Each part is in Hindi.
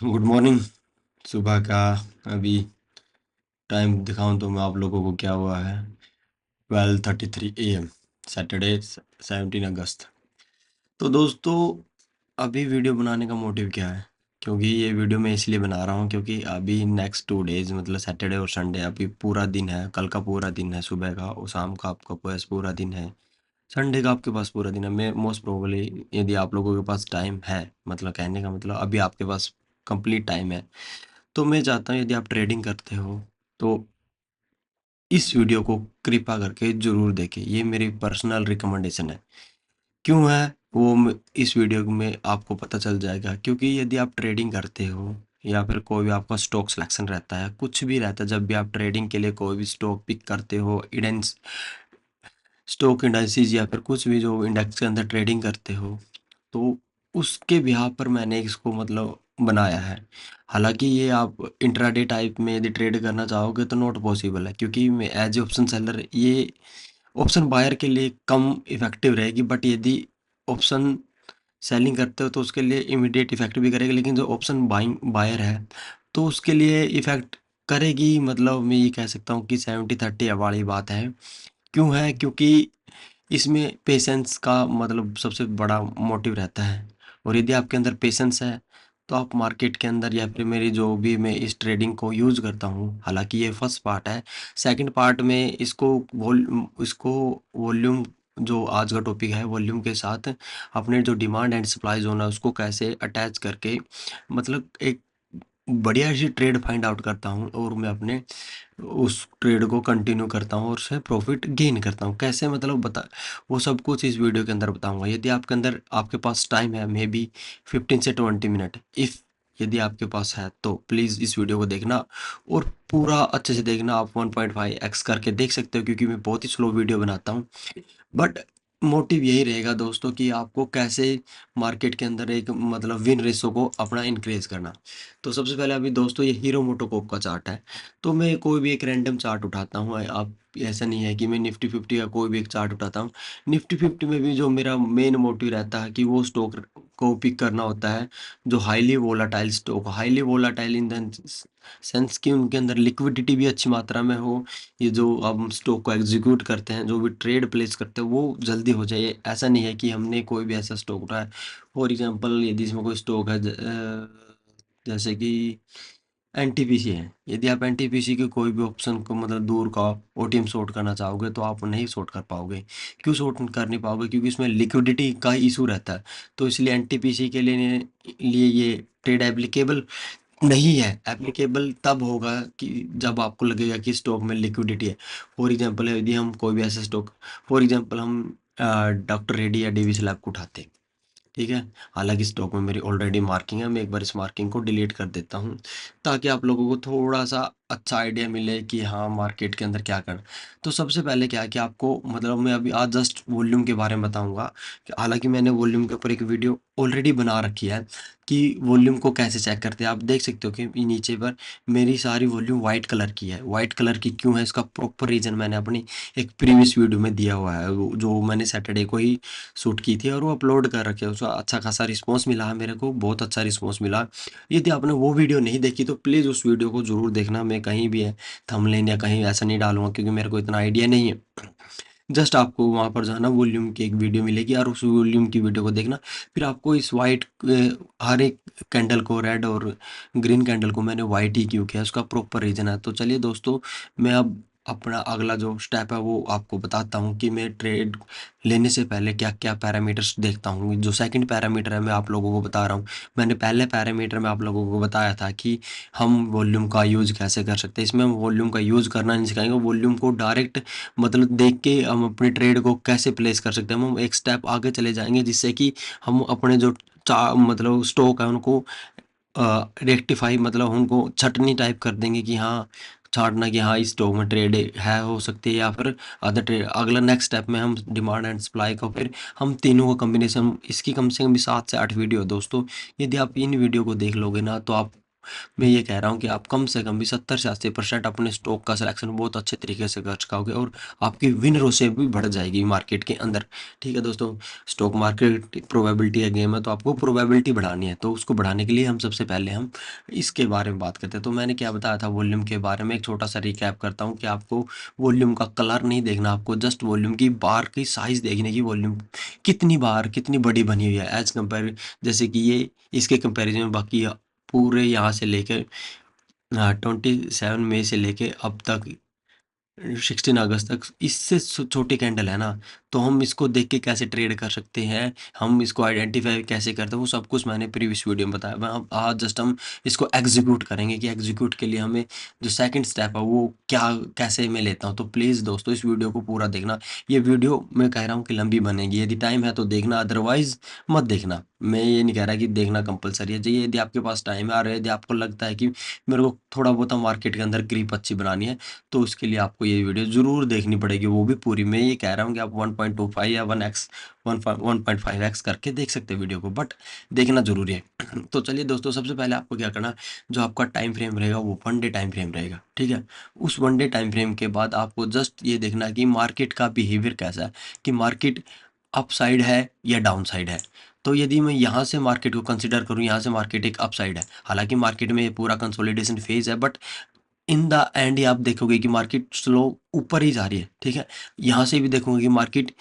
Good morning. सुबह का अभी टाइम दिखाऊं तो मैं आप लोगों को क्या हुआ है। 12:33 AM, सैटरडे 17 अगस्त। तो दोस्तों, अभी वीडियो बनाने का मोटिव क्या है? क्योंकि ये वीडियो मैं इसलिए बना रहा हूँ क्योंकि अभी नेक्स्ट 2 डेज मतलब सैटरडे और संडे अभी पूरा दिन है। कल का पूरा दिन है, सुबह का और शाम का आपका पूरा दिन है। संडे का आपके पास पूरा दिन है। मैं मोस्ट प्रोबेबली, यदि आप लोगों के पास टाइम है, मतलब कहने का मतलब अभी आपके पास कंप्लीट टाइम है, तो मैं चाहता हूँ यदि आप ट्रेडिंग करते हो तो इस वीडियो को कृपा करके ज़रूर देखें। ये मेरी पर्सनल रिकमेंडेशन है। क्यों है वो इस वीडियो में आपको पता चल जाएगा। क्योंकि यदि आप ट्रेडिंग करते हो या फिर कोई भी आपका स्टॉक सिलेक्शन रहता है, कुछ भी रहता है, जब भी आप ट्रेडिंग के लिए कोई भी स्टॉक पिक करते हो, इंडेंस स्टॉक इंडाइसिस या फिर कुछ भी जो इंडेक्स के अंदर ट्रेडिंग करते हो, तो उसके बिहाफ पर मैंने इसको मतलब बनाया है। हालाँकि ये आप इंट्राडे टाइप में यदि ट्रेड करना चाहोगे तो नॉट पॉसिबल है, क्योंकि मैं एज़ ए ऑप्शन सेलर ये ऑप्शन बायर के लिए कम इफ़ेक्टिव रहेगी। बट यदि ऑप्शन सेलिंग करते हो तो उसके लिए इमीडिएट इफ़ेक्ट भी करेगी, लेकिन जो ऑप्शन बाइंग बायर है तो उसके लिए इफ़ेक्ट करेगी। मतलब मैं ये कह सकता हूँ कि 70-30 वाली बात है। क्यों है? क्योंकि इसमें पेशेंस का मतलब सबसे बड़ा मोटिव रहता है। और यदि आपके अंदर पेशेंस है तो आप मार्केट के अंदर या फिर मेरी जो भी मैं इस ट्रेडिंग को यूज़ करता हूँ, हालांकि ये फर्स्ट पार्ट है। सेकंड पार्ट में इसको वॉल्यूम, जो आज का टॉपिक है, वॉल्यूम के साथ अपने जो डिमांड एंड सप्लाई जोन है उसको कैसे अटैच करके मतलब एक बढ़िया सी ट्रेड फाइंड आउट करता हूँ और मैं अपने उस ट्रेड को कंटिन्यू करता हूँ और उससे प्रॉफिट गेन करता हूँ। कैसे मतलब बता, वो सब कुछ इस वीडियो के अंदर बताऊंगा। यदि आपके अंदर आपके पास टाइम है, मे बी 15 से 20 मिनट, इफ़ यदि आपके पास है तो प्लीज़ इस वीडियो को देखना और पूरा अच्छे से देखना। आप 1.5x करके देख सकते हो क्योंकि मैं बहुत ही स्लो वीडियो बनाता हूँ। बट मोटिव यही रहेगा दोस्तों कि आपको कैसे मार्केट के अंदर एक मतलब विन रेशो को अपना इंक्रीज करना। तो सबसे पहले अभी दोस्तों ये हीरो मोटोकॉप का चार्ट है। तो मैं कोई भी एक रैंडम चार्ट उठाता हूँ। आप, ऐसा नहीं है कि मैं निफ्टी 50 का कोई भी एक चार्ट उठाता हूँ। निफ्टी 50 में भी जो मेरा मेन मोटिव रहता है कि वो स्टॉक को पिक करना होता है जो highly volatile stock, highly volatile in the sense कि उनके अंदर लिक्विडिटी भी अच्छी मात्रा में हो। ये जो हम स्टॉक को एग्जीक्यूट करते हैं, जो भी ट्रेड प्लेस करते हैं, वो जल्दी हो जाए। ऐसा नहीं है कि हमने कोई भी ऐसा स्टॉक उठाया। फॉर एग्जांपल यदि इसमें कोई स्टॉक है जैसे कि एनटीपीसी है। यदि आप एनटीपीसी के कोई भी ऑप्शन को मतलब दूर का ओटीएम शॉर्ट करना चाहोगे तो आप नहीं शॉर्ट कर पाओगे। क्यों शॉर्ट कर नहीं पाओगे? क्योंकि इसमें लिक्विडिटी का इशू रहता है। तो इसलिए एनटीपीसी के लिए ये ट्रेड एप्लीकेबल नहीं है। एप्लीकेबल तब होगा कि जब आपको लगेगा कि स्टॉक में लिक्विडिटी है। फॉर एग्जांपल यदि हम कोई भी ऐसा स्टॉक, फॉर एग्जांपल हम डॉक्टर रेड्डी या डेविस लैब को उठाते हैं, ठीक है। हालांकि स्टॉक में मेरी ऑलरेडी मार्किंग है, मैं एक बार इस मार्किंग को डिलीट कर देता हूँ ताकि आप लोगों को थोड़ा सा अच्छा आइडिया मिले कि हाँ मार्केट के अंदर क्या करना। तो सबसे पहले क्या है कि आपको मतलब मैं अभी आज जस्ट वॉल्यूम के बारे में बताऊंगा कि हालांकि मैंने वॉल्यूम के ऊपर एक वीडियो ऑलरेडी बना रखी है कि वॉल्यूम को कैसे चेक करते हैं। आप देख सकते हो कि ये नीचे पर मेरी सारी वॉल्यूम वाइट कलर की है। वाइट कलर की क्यों है, इसका प्रॉपर रीज़न मैंने अपनी एक प्रीवियस वीडियो में दिया हुआ है, जो मैंने सैटरडे को ही शूट की थी और वो अपलोड कर रखे हैं। उसका अच्छा खासा रिस्पॉन्स मिला है, मेरे को बहुत अच्छा रिस्पॉन्स मिला। यदि आपने वो वीडियो नहीं देखी तो प्लीज़ उस वीडियो को ज़रूर देखना। मैं कहीं भी है थंबनेल या कहीं ऐसा नहीं डालूंगा क्योंकि मेरे को इतना आइडिया नहीं है। जस्ट आपको वहाँ पर जाना, वॉल्यूम की एक वीडियो मिलेगी और उस वॉल्यूम की वीडियो को देखना। फिर आपको इस वाइट, हर एक कैंडल को, रेड और ग्रीन कैंडल को मैंने वाइट ही क्यों किया, उसका प्रॉपर रीज़न है। तो चलिए दोस्तों, मैं अब अपना अगला जो स्टेप है वो आपको बताता हूँ कि मैं ट्रेड लेने से पहले क्या क्या पैरामीटर्स देखता हूँ। जो सेकंड पैरामीटर है मैं आप लोगों को बता रहा हूँ। मैंने पहले पैरामीटर में आप लोगों को बताया था कि हम वॉल्यूम का यूज़ कैसे कर सकते हैं। इसमें हम वॉल्यूम का यूज़ करना नहीं सिखाएंगे, वॉल्यूम को डायरेक्ट मतलब देख के हम अपने ट्रेड को कैसे प्लेस कर सकते हैं। हम एक स्टेप आगे चले जाएंगे जिससे कि हम अपने जो मतलब स्टॉक है उनको रेक्टिफाई, मतलब उनको छटनी टाइप कर देंगे कि हाँ, छाँटना कि हाँ इस स्टॉक में ट्रेड है, हो सकती है, या फिर अदर ट्रेड। अगला नेक्स्ट स्टेप में हम डिमांड एंड सप्लाई का, फिर हम तीनों का कॉम्बिनेशन। इसकी कम से कम भी 7 से 8 वीडियो है दोस्तों। यदि आप इन वीडियो को देख लोगे ना तो आप मैं ये कह रहा हूँ कि आप कम से कम भी 70 से 80% अपने स्टॉक का सिलेक्शन बहुत अच्छे तरीके से कर पाओगे और आपकी विन रेशियो भी बढ़ जाएगी मार्केट के अंदर। ठीक है दोस्तों, स्टॉक मार्केट प्रोबेबिलिटी का गेम है, तो आपको प्रोबेबिलिटी बढ़ानी है। तो उसको बढ़ाने के लिए हम सबसे पहले हम इसके बारे में बात करते हैं। तो मैंने क्या बताया था वॉल्यूम के बारे में, एक छोटा सा रिकैप करता हूँ कि आपको वॉल्यूम का कलर नहीं देखना, आपको जस्ट वॉल्यूम की बार की साइज देखने की, वॉल्यूम कितनी बार कितनी बड़ी बनी हुई है एज कंपेयर, जैसे कि ये इसके कंपैरिजन में बाकी पूरे यहाँ से लेकर 27 मई से लेके अब तक 16 अगस्त तक इससे छोटी कैंडल है ना, तो हम इसको देख के कैसे ट्रेड कर सकते हैं, हम इसको आइडेंटिफाई कैसे करते हैं, वो सब कुछ मैंने प्रीवियस वीडियो में बताया। मैं अब आज जस्ट हम इसको एग्जीक्यूट करेंगे कि एग्जीक्यूट के लिए हमें जो सेकंड स्टेप है वो क्या कैसे मैं लेता हूँ। तो प्लीज़ दोस्तों इस वीडियो को पूरा देखना। ये वीडियो मैं कह रहा हूँ कि लंबी बनेगी, यदि टाइम है तो देखना, अदरवाइज मत देखना। मैं ये नहीं कह रहा कि देखना कंपलसरी है जी, यदि आपके पास टाइम है और यदि आपको लगता है कि मेरे को थोड़ा बहुत मार्केट के अंदर ग्रिप अच्छी बनानी है, तो उसके लिए आपको ये वीडियो ज़रूर देखनी पड़ेगी, वो भी पूरी। मैं ये कह रहा हूँ कि आप 1.25 या 1x 1.5x करके देख सकते हैं वीडियो को, बट देखना ज़रूरी है। तो चलिए दोस्तों, सबसे पहले आपको क्या करना, जो आपका टाइम फ्रेम रहेगा वो 1 डे टाइम फ्रेम रहेगा। ठीक है, उस 1 डे टाइम फ्रेम के बाद आपको जस्ट ये देखना है कि मार्केट का बिहेवियर कैसा है, कि मार्केट अप साइड है या डाउन साइड है। तो यदि मैं यहाँ से मार्केट को कंसिडर करूँ, यहाँ से मार्केट एक अप साइड है, हालांकि मार्केट में ये पूरा कंसोलिडेशन फेज है, बट इन द एंड आप देखोगे कि मार्केट स्लो ऊपर ही जा रही है। ठीक है, यहाँ से भी देखोगे कि मार्केट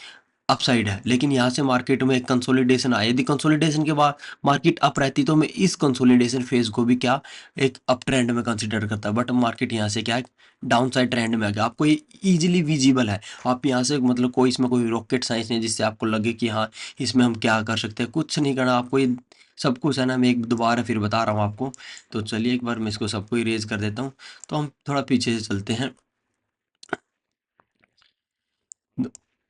अपसाइड है, लेकिन यहाँ से मार्केट में एक कंसोलिडेशन आया, यदि कंसोलिडेशन के बाद मार्केट अप रहती तो मैं इस कंसोलिडेशन फेज को भी क्या एक अप ट्रेंड में कंसिडर करता, बट मार्केट यहाँ से क्या है डाउन साइड ट्रेंड में आ गया। आपको ये इजीली विजिबल है, आप यहाँ से मतलब कोई इसमें कोई रॉकेट साइंस नहीं जिससे आपको लगे कि हाँ इसमें हम क्या कर सकते हैं, कुछ नहीं करना आपको, ये सब कुछ है ना। मैं एक दोबारा फिर बता रहा हूँ आपको। तो चलिए एक बार मैं इसको सबको इरेज कर देता हूँ। तो हम थोड़ा पीछे से चलते हैं।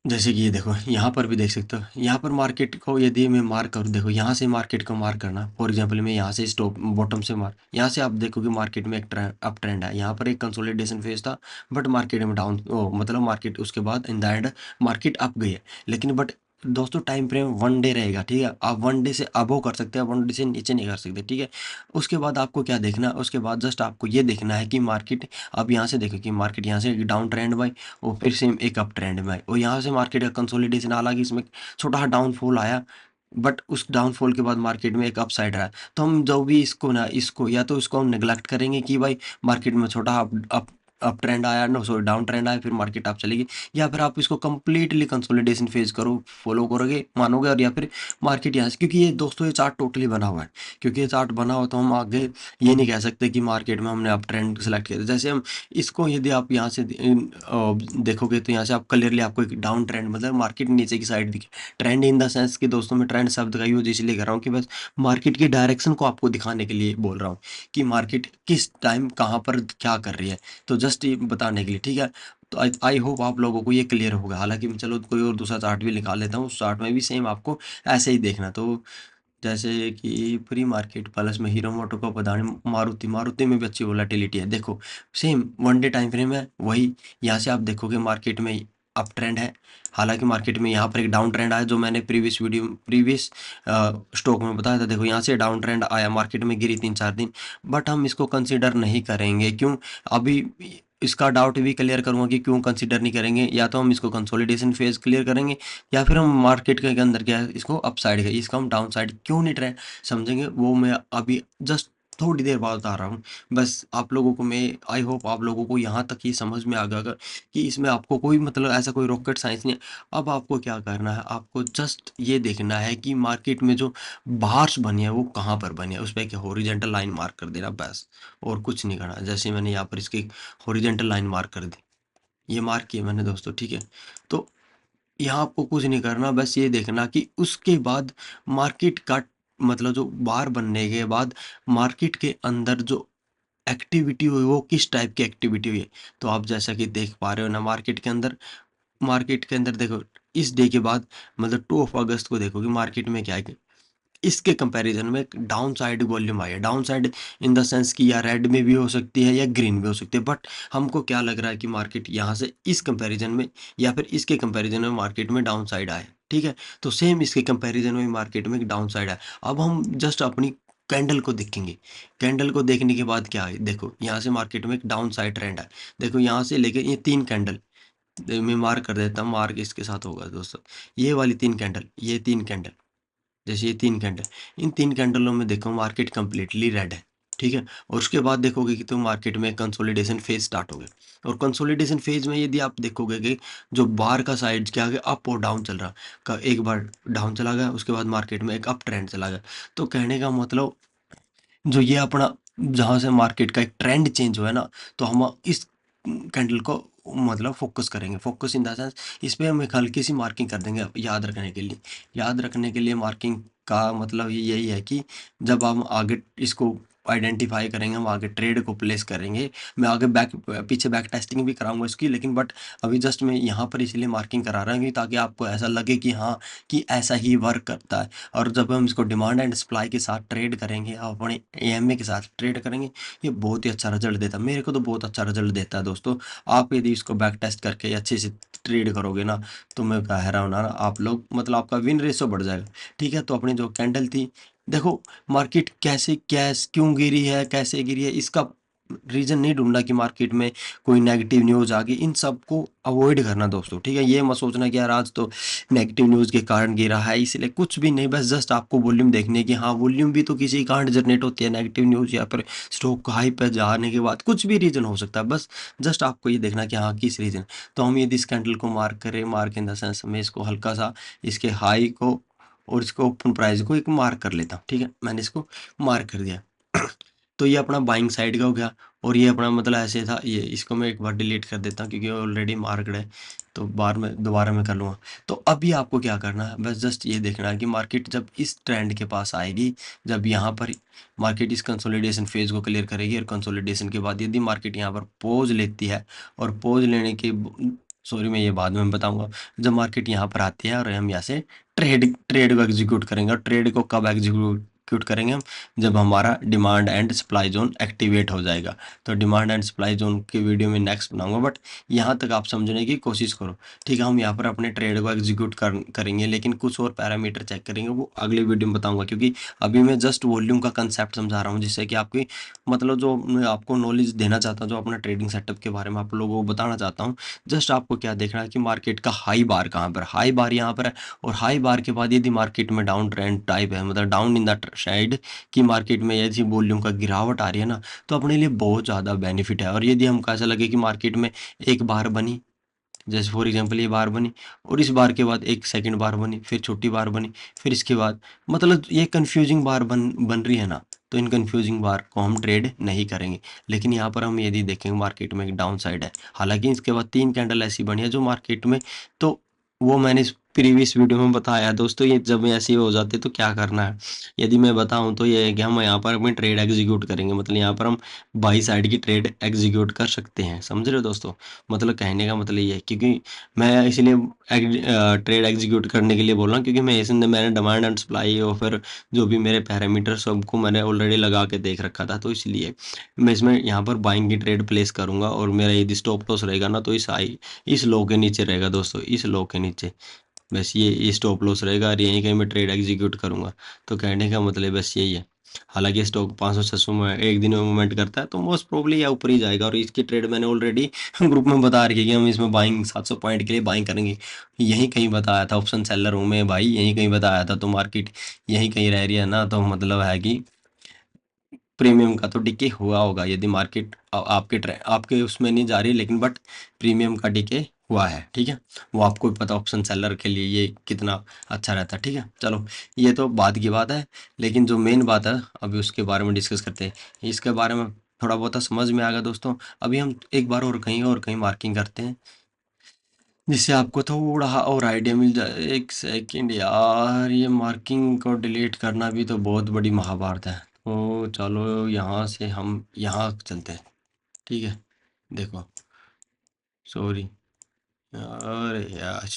जैसे कि ये देखो, यहाँ पर भी देख सकते हो, यहाँ पर मार्केट को यदि मैं मार्क करूँ, देखो यहाँ से मार्केट को मार्क करना, फॉर एग्जांपल मैं यहाँ से स्टॉप बॉटम से मार्क, यहाँ से आप देखो कि मार्केट में एक ट्रेंड अप ट्रेंड है, यहाँ पर एक कंसोलिडेशन फेज था, बट मार्केट में डाउन, मतलब मार्केट उसके बाद in the end market up गई है। लेकिन बट दोस्तों टाइम फ्रेम 1 डे रहेगा। ठीक है, आप 1 डे से अबव कर सकते हैं, 1 डे से नीचे नहीं कर सकते। ठीक है, उसके बाद आपको क्या देखना है, उसके बाद जस्ट आपको ये देखना है कि मार्केट, अब यहाँ से देखो कि मार्केट यहाँ से डाउन ट्रेंड बाई और फिर सेम एक अप ट्रेंड में आई, और यहाँ से मार्केट का कंसोलिडेशन, हालांकि इसमें छोटा सा डाउनफॉल आया, बट उस डाउनफॉल के बाद मार्केट में एक अपसाइड रहा। तो हम जो भी इसको ना, इसको या तो इसको हम निगलेक्ट करेंगे कि भाई मार्केट में छोटा अप ट्रेंड आया, नो सॉरी डाउन ट्रेंड आया, फिर मार्केट आप चलेगी, या फिर आप इसको कंप्लीटली कंसोलिडेशन फेज करो, फॉलो करोगे, मानोगे, और या फिर मार्केट यहाँ से, क्योंकि ये दोस्तों ये चार्ट टोटली बना हुआ है, क्योंकि ये चार्ट बना हुआ तो हम आगे ये नहीं कह सकते कि मार्केट में हमने अप ट्रेंड सेलेक्ट किया। जैसे हम इसको यदि आप यहाँ से देखोगे तो यहाँ से आप क्लियरली आपको एक डाउन ट्रेंड, मतलब मार्केट नीचे की साइड दिखे। ट्रेंड इन द सेंस कि दोस्तों मैं ट्रेंड शब्द का यूज इसलिए कर रहा हूँ कि बस मार्केट की डायरेक्शन को आपको दिखाने के लिए बोल रहा हूँ कि मार्केट किस टाइम कहाँ पर क्या कर रही है, तो जस्ट ये बताने के लिए। ठीक है, तो आई होप आप लोगों को ये क्लियर होगा। हालांकि मैं चलो कोई और दूसरा चार्ट भी निकाल लेता हूँ, उस चार्ट में भी सेम आपको ऐसे ही देखना। तो जैसे कि प्री मार्केट प्लस में हीरो मोटो को पदानी, मारुति, मारुति में भी अच्छी वोलेटिलिटी है। देखो सेम 1 डे टाइम फ्रेम है वही, यहाँ से आप देखोगे मार्केट में अप ट्रेंड है, हालांकि मार्केट में यहाँ पर एक डाउन ट्रेंड आया, जो मैंने प्रीवियस स्टॉक में बताया था। देखो यहाँ से डाउन ट्रेंड आया, मार्केट में गिरी 3-4 दिन, बट हम इसको कंसिडर नहीं करेंगे। क्यों? अभी इसका डाउट भी क्लियर करूंगा कि क्यों कंसिडर नहीं करेंगे। या तो हम इसको कंसोलिडेशन फेज क्लियर करेंगे, या फिर हम मार्केट के अंदर क्या है इसको अप साइड है, इसका हम डाउन साइड क्यों नहीं ट्रेंड समझेंगे, वो मैं अभी जस्ट थोड़ी देर बाद बता रहा हूँ। बस आप लोगों को मैं आई होप आप लोगों को यहाँ तक ये समझ में आ गया होगा कि इसमें आपको कोई मतलब ऐसा कोई रॉकेट साइंस नहीं है। अब आपको क्या करना है, आपको जस्ट ये देखना है कि मार्केट में जो बार्स बनी है वो कहाँ पर बनी है, उस पर एक हॉरिजेंटल लाइन मार्क कर देना बस, और कुछ नहीं करना। जैसे मैंने यहाँ पर इसकी हॉरिजेंटल लाइन मार्क कर दी, ये मार्क किया मैंने दोस्तों। ठीक है, तो यहाँ आपको कुछ नहीं करना, बस ये देखना कि उसके बाद मार्केट का मतलब जो बार बनने के बाद मार्केट के अंदर जो एक्टिविटी हुई वो किस टाइप की एक्टिविटी हुई है। तो आप जैसा कि देख पा रहे हो ना, मार्केट के अंदर देखो इस डे के बाद मतलब 2 अगस्त को देखो कि मार्केट में क्या है, इसके कंपैरिजन में डाउन साइड वॉल्यूम आई है। Down side in the sense कि या रेड में भी हो सकती है या ग्रीन भी हो सकती है, बट हमको क्या लग रहा है कि मार्केट यहाँ से इस कंपैरिजन में या फिर इसके कंपैरिजन में मार्केट में डाउन साइड आए। ठीक है, तो सेम इसके कंपैरिजन में मार्केट में डाउन साइड है। अब हम जस्ट अपनी कैंडल को देखेंगे। कैंडल को देखने के बाद क्या है, देखो यहाँ से मार्केट में एक डाउन साइड ट्रेंड है। देखो यहाँ से लेके ये 3 कैंडल, मैं मार्क कर देता हूँ, मार्क इसके साथ होगा दोस्तों। ये वाली 3 कैंडल, ये 3 कैंडल, जैसे ये 3 कैंडल, इन 3 कैंडलों में देखो मार्केट कंप्लीटली रेड है, ठीक है? और उसके बाद देखोगे कि तो मार्केट में कंसोलिडेशन फेज स्टार्ट हो गया। और कंसोलिडेशन फेज में यदि आप देखोगे कि जो बार का साइड क्या है, अप और डाउन चल रहा का, एक बार डाउन चला गया, उसके बाद मार्केट में एक अप ट्रेंड चला गया। तो कहने का मतलब जो ये अपना जहाँ से मार्केट का एक ट्रेंड चेंज हुआ है ना, तो हम इस कैंडल को मतलब फोकस करेंगे। फोकस इन द सेंस इस पे हम एक हल्की सी मार्किंग कर देंगे याद रखने के लिए। याद रखने के लिए मार्किंग का मतलब ही यही है कि जब हम आगे इसको आइडेंटिफाई करेंगे, हम आगे ट्रेड को प्लेस करेंगे। मैं आगे पीछे बैक टेस्टिंग भी कराऊंगा इसकी, लेकिन बट अभी जस्ट मैं यहाँ पर इसलिए मार्किंग करा रहा हूँ कि ताकि आपको ऐसा लगे कि हाँ, कि ऐसा ही वर्क करता है। और जब हम इसको डिमांड एंड सप्लाई के साथ ट्रेड करेंगे, अपने एएमए के साथ ट्रेड करेंगे, ये बहुत ही अच्छा रिजल्ट देता है। मेरे को तो बहुत अच्छा रिजल्ट देता है दोस्तों। आप यदि इसको बैक टेस्ट करके अच्छे से ट्रेड करोगे ना, तो मैं कह रहा हूँ ना, आप लोग मतलब आपका विन रेशो बढ़ जाएगा, ठीक है? तो अपनी जो कैंडल थी, देखो मार्केट कैसे क्यों गिरी है, कैसे गिरी है, इसका रीजन नहीं ढूंढना कि मार्केट में कोई नेगेटिव न्यूज आ गई। इन सब को अवॉइड करना दोस्तों, ठीक है? ये मत सोचना कि यार आज तो नेगेटिव न्यूज़ के कारण गिरा है इसलिए, कुछ भी नहीं। बस जस्ट आपको वॉल्यूम देखनी है कि हाँ, वॉल्यूम भी तो किसी कारण जनरेट होती है, नेगेटिव न्यूज़ या फिर स्टॉक हाई पे जाने के बाद कुछ भी रीज़न हो सकता है। बस जस्ट आपको ये देखना कि हाँ, किस रीज़न। तो हम यदि इस कैंडल को मार्क करें, मार्क इन द सेंस मैं इसको हल्का सा इसके हाई को और इसको ओपन प्राइस को एक मार्क कर लेता हूँ, ठीक है? मैंने इसको मार्क कर दिया। तो ये अपना बाइंग साइड का हो गया। और ये अपना मतलब ऐसे था, ये इसको मैं एक बार डिलीट कर देता हूँ क्योंकि ऑलरेडी मार्क्ड है, तो बार में दोबारा मैं कर लूँगा। तो अभी आपको क्या करना है, बस जस्ट ये देखना है कि मार्केट जब इस ट्रेंड के पास आएगी, जब यहाँ पर मार्केट इस कंसोलिडेशन फेज को क्लियर करेगी, और कंसोलिडेशन के बाद यदि मार्केट यहाँ पर पोज लेती है, और पोज लेने के सॉरी मैं ये बाद में बताऊंगा, जब मार्केट यहाँ पर आती है और हम यहाँ से ट्रेड ट्रेड को एग्जीक्यूट करेंगे। और ट्रेड को कब एग्जीक्यूट करेंगे हम, जब हमारा demand and supply zone activate हो जाएगा। तो डिमांड एंड सप्लाई जोन की वीडियो में नेक्स्ट बनाऊंगा, बट यहाँ तक आप समझने की कोशिश करो, ठीक है? हम यहाँ पर अपने ट्रेड को एग्जीक्यूट करेंगे, लेकिन कुछ और पैरामीटर चेक करेंगे, वो अगली वीडियो में बताऊंगा। क्योंकि अभी मैं जस्ट वॉल्यूम का कंसेप्ट समझा रहा हूँ, जिससे कि आपकी मतलब जो मैं आपको नॉलेज देना चाहता हूँ, जो अपना ट्रेडिंग सेटअप के बारे में आप लोगों को बताना चाहता हूँ। जस्ट आपको क्या देखना है कि मार्केट का हाई बार कहाँ पर, हाई बार यहाँ पर है। और हाई बार के बाद यदि मार्केट में डाउन ट्रेंड टाइप है, मतलब डाउन इन द साइड की मार्केट में यदि वॉल्यूम का गिरावट आ रही है ना, तो अपने लिए बहुत ज़्यादा बेनिफिट है। और यदि हमको ऐसा लगे कि मार्केट में एक बार बनी, जैसे फॉर एग्जांपल ये बार बनी, और इस बार के बाद एक सेकंड बार बनी, फिर छोटी बार बनी, फिर इसके बाद मतलब ये कंफ्यूजिंग बार बन रही है ना, तो इन कंफ्यूजिंग बार को हम ट्रेड नहीं करेंगे। लेकिन यहाँ पर हम यदि देखेंगे मार्केट में एक डाउन साइड है, हालांकि इसके बाद 3 कैंडल ऐसी बनी है जो मार्केट में, तो वो मैंने इस प्रीवियस वीडियो में बताया दोस्तों। ये जब ऐसे ही हो जाते तो क्या करना है, यदि मैं बताऊं तो ये है कि हम यहाँ पर अपनी ट्रेड एग्जीक्यूट करेंगे, मतलब यहाँ पर हम बाई साइड की ट्रेड एग्जीक्यूट कर सकते हैं। समझ रहे हो दोस्तों? मतलब कहने का मतलब ये है, क्योंकि मैं इसलिए ट्रेड एग्जीक्यूट करने के लिए बोल रहा हूँ, क्योंकि मैं इसमें मैंने डिमांड एंड सप्लाई और फिर जो भी मेरे पैरामीटर सबको मैंने ऑलरेडी लगा के देख रखा था। तो इसलिए मैं इसमें यहाँ पर बाइंग की ट्रेड प्लेस करूँगा, और मेरा यदि स्टॉप लॉस रहेगा ना, तो इस लो के नीचे रहेगा दोस्तों, इस लो के नीचे। बस ये स्टॉप लॉस रहेगा, और यहीं कहीं मैं ट्रेड एग्जीक्यूट करूँगा। तो कहने का मतलब बस यही है। हालांकि स्टॉक 500-600 में एक दिन में मूवमेंट करता है, तो मोस्ट प्रोबब्ली या ऊपर ही जाएगा। और इसकी ट्रेड मैंने ऑलरेडी ग्रुप में बता रखी है कि हम इसमें बाइंग 700 पॉइंट के लिए बाइंग करेंगे। यहीं कहीं बताया था, ऑप्शन सेलर हूँ मैं भाई, यहीं कहीं बताया था। तो मार्केट यहीं कहीं रह रही है ना, तो मतलब है कि प्रीमियम का तो डिके हुआ होगा। यदि मार्केट आपके उसमें नहीं जा रही, लेकिन बट प्रीमियम का डिके हुआ है, ठीक है? वो आपको भी पता, ऑप्शन सेलर के लिए ये कितना अच्छा रहता है, ठीक है? चलो, ये तो बाद की बात है, लेकिन जो मेन बात है अभी उसके बारे में डिस्कस करते हैं। इसके बारे में थोड़ा बहुत समझ में आ गया दोस्तों। अभी हम एक बार और कहीं मार्किंग करते हैं, जिससे आपको थोड़ा और आइडिया मिल जाए। एक सेकंड यार, ये मार्किंग को डिलीट करना भी तो बहुत बड़ी महाभारत है। तो चलो यहाँ से हम यहाँ चलते हैं, ठीक है? देखो, सॉरी, अरे यार,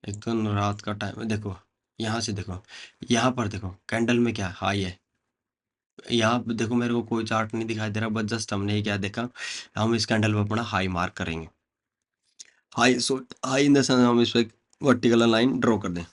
एक तो रात का टाइम है। देखो यहाँ से, देखो यहाँ पर, देखो कैंडल में क्या हाई है। यहाँ पे देखो, मेरे को कोई चार्ट नहीं दिखाई दे रहा, बस जस्ट हमने ये क्या देखा, हम इस कैंडल में अपना हाई मार्क करेंगे। High, so high in the sense हम इस पर वर्टिकल लाइन ड्रॉ कर दें,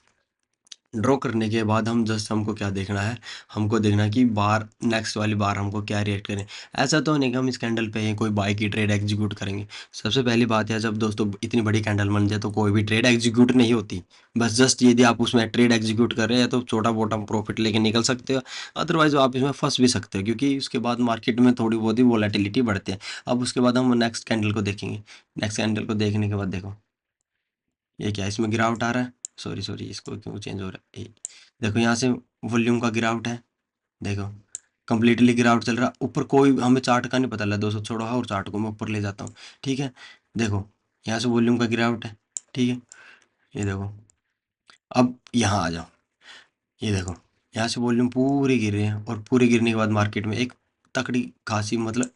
ड्रॉ करने के बाद हम जस्ट हमको क्या देखना है, हमको देखना है कि बार नेक्स्ट वाली बार हमको क्या रिएक्ट करें। ऐसा तो नहीं कि हम इस कैंडल पे ही कोई बाय की ट्रेड एग्जीक्यूट करेंगे। सबसे पहली बात है, जब दोस्तों इतनी बड़ी कैंडल बन जाए तो कोई भी ट्रेड एग्जीक्यूट नहीं होती। बस जस्ट यदि आप उसमें ट्रेड एग्जीक्यूट कर रहे हैं तो छोटा मोटा प्रॉफिट लेके निकल सकते हो, अदरवाइज आप इसमें फंस भी सकते हो, क्योंकि उसके बाद मार्केट में थोड़ी बहुत ही वोलेटिलिटी बढ़ती है। अब उसके बाद हम नेक्स्ट कैंडल को देखेंगे। नेक्स्ट कैंडल को देखने के बाद देखो ये क्या है, इसमें गिरावट आ रहा है। सॉरी सॉरी, इसको क्यों चेंज हो रहा है देखो यहाँ से वॉल्यूम का गिरावट है। देखो कंप्लीटली गिरावट चल रहा, ऊपर कोई हमें चार्ट का नहीं पता लगा दोस्तों, छोड़ो और चार्ट को मैं ऊपर ले जाता हूँ। ठीक है, देखो यहाँ से वॉल्यूम का गिरावट है। ठीक है, ये देखो, अब यहाँ आ जाओ, ये देखो यहाँ से वॉल्यूम पूरी गिर रही है, और पूरे गिरने के बाद मार्केट में एक तकड़ी खासी मतलब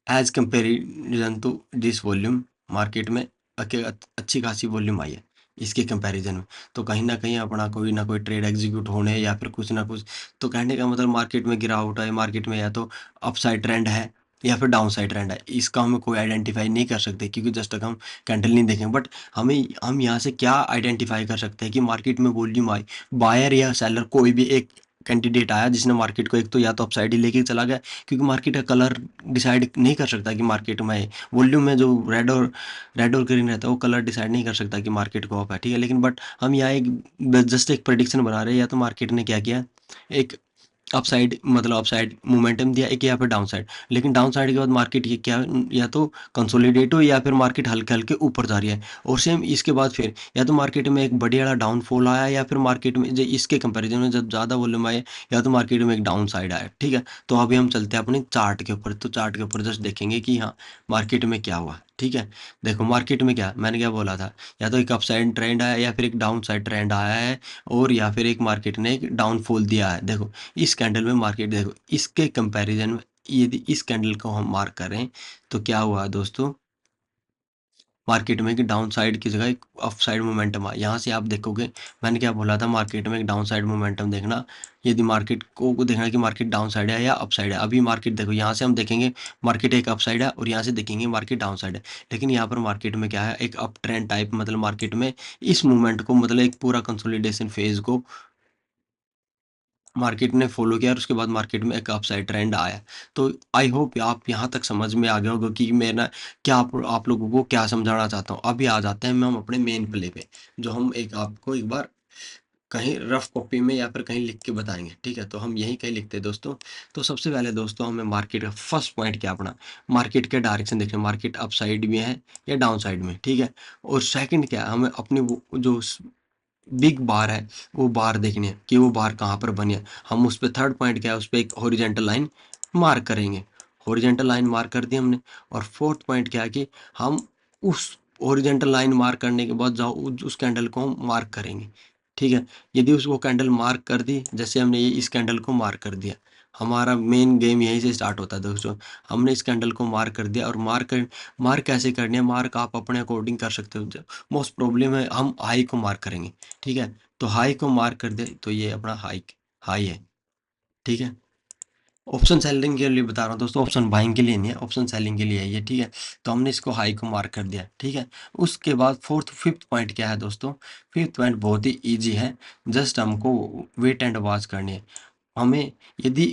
as comparison to this volume market में अच्छी खासी वॉल्यूम आई है इसके कंपैरिजन में। तो कहीं ना कहीं अपना कोई ना कोई ट्रेड एग्जीक्यूट होने या फिर कुछ ना कुछ, तो कहने का मतलब मार्केट में गिरावट है, मार्केट में या तो अपसाइड ट्रेंड है या फिर डाउन साइड ट्रेंड है। इसका हमें कोई आइडेंटिफाई नहीं कर सकते क्योंकि जस्ट तक हम कैंडल नहीं देखें। बट हम यहाँ से क्या आइडेंटिफाई कर सकते हैं कि मार्केट में वॉल्यूम आई, बायर या सेलर कोई भी एक कैंडिडेट आया जिसने मार्केट को एक तो या तो अपसाइड ही लेके चला गया, क्योंकि मार्केट का कलर डिसाइड नहीं कर सकता कि मार्केट में वॉल्यूम में जो रेड और ग्रीन रहता है वो कलर डिसाइड नहीं कर सकता कि मार्केट को अप है। ठीक है, लेकिन बट हम यहाँ एक जस्ट एक प्रेडिक्शन बना रहे हैं, या तो मार्केट ने क्या किया, एक अपसाइड मतलब अपसाइड मोमेंटम दिया एक, या फिर डाउन साइड। लेकिन डाउन साइड के बाद मार्केट ये क्या, या तो कंसोलिडेट हो या फिर मार्केट हल्के हल्के ऊपर जा रही है। और सेम इसके बाद फिर या तो मार्केट में एक बढ़िया डाउनफॉल आया, या फिर मार्केट में इसके कंपैरिजन में जब ज़्यादा वॉल्यूम आए, या तो मार्केट में एक डाउन साइड आया। ठीक है, तो अभी हम चलते हैं अपने चार्ट के ऊपर। तो चार्ट के ऊपर जस्ट देखेंगे कि हाँ मार्केट में क्या हुआ। ठीक है, देखो मार्केट में क्या मैंने क्या बोला था, या तो एक अपसाइड ट्रेंड आया या फिर एक डाउन साइड ट्रेंड आया है, और या फिर एक मार्केट ने एक डाउनफॉल दिया है। देखो इस कैंडल में मार्केट देखो, इसके कंपैरिजन में यदि इस कैंडल को हम मार्क करें तो क्या हुआ दोस्तों, मार्केट में कि डाउन साइड की जगह एक अप साइड मोमेंटम आया। यहाँ से आप देखोगे मैंने क्या बोला था, मार्केट में एक डाउन साइड मोमेंटम देखना, यदि मार्केट को देखना कि मार्केट डाउन साइड है या अप साइड है। अभी मार्केट देखो यहाँ से हम देखेंगे मार्केट एक अप साइड है, और यहाँ से देखेंगे मार्केट डाउन साइड है। लेकिन यहाँ पर मार्केट में क्या है, एक अप ट्रेंड टाइप मतलब मार्केट में इस मूवमेंट को मतलब एक पूरा कंसोलिडेशन फेज को मार्केट ने फॉलो किया, और उसके बाद मार्केट में एक अपसाइड ट्रेंड आया। तो आई होप आप यहाँ तक समझ में आ गया होगा कि मैं ना क्या आप लोगों को क्या समझाना चाहता हूँ। अभी आ जाते हैं हम अपने मेन प्ले पे, जो हम एक आपको एक बार कहीं रफ कॉपी में या फिर कहीं लिख के बताएंगे। ठीक है, तो हम यही कहीं लिखते हैं दोस्तों। तो सबसे पहले दोस्तों हमें मार्केट का फर्स्ट पॉइंट क्या अपना, मार्केट के डायरेक्शन देखना, मार्केट अप साइड में है या डाउन साइड में। ठीक है, और सेकंड क्या है, हमें अपनी वो जो बिग बार है वो बार देखनी है कि वो बार कहाँ पर बनी है। हम उस पर थर्ड पॉइंट क्या है, उस पर एक हॉरिजेंटल लाइन मार्क करेंगे। हॉरिजेंटल लाइन मार्क कर दी हमने। और फोर्थ पॉइंट क्या है कि हम उस हॉरिजेंटल लाइन मार्क करने के बाद जाओ उस कैंडल को हम मार्क करेंगे। ठीक है, यदि उसको कैंडल मार्क कर दी, जैसे हमने ये इस कैंडल को मार्क कर दिया, हमारा मेन गेम यहीं से स्टार्ट होता है दोस्तों। हमने इस कैंडल को मार्क कर दिया, और मार्क कैसे करनी है, मार्क आप अपने अकॉर्डिंग कर सकते हो। मोस्ट प्रॉब्लम है हम हाई को मार्क करेंगे। ठीक है, तो हाई को मार्क कर दे तो ये अपना हाई हाई है। ठीक है, ऑप्शन सेलिंग के लिए बता रहा हूँ दोस्तों, ऑप्शन बाइंग के लिए नहीं है, ऑप्शन सेलिंग के लिए है ये। ठीक है, तो हमने इसको हाई को मार्क कर दिया। ठीक है, उसके बाद फिफ्थ पॉइंट क्या है दोस्तों, फिफ्थ पॉइंट बहुत ही इजी है, जस्ट हमको वेट एंड वॉच करनी है। हमें यदि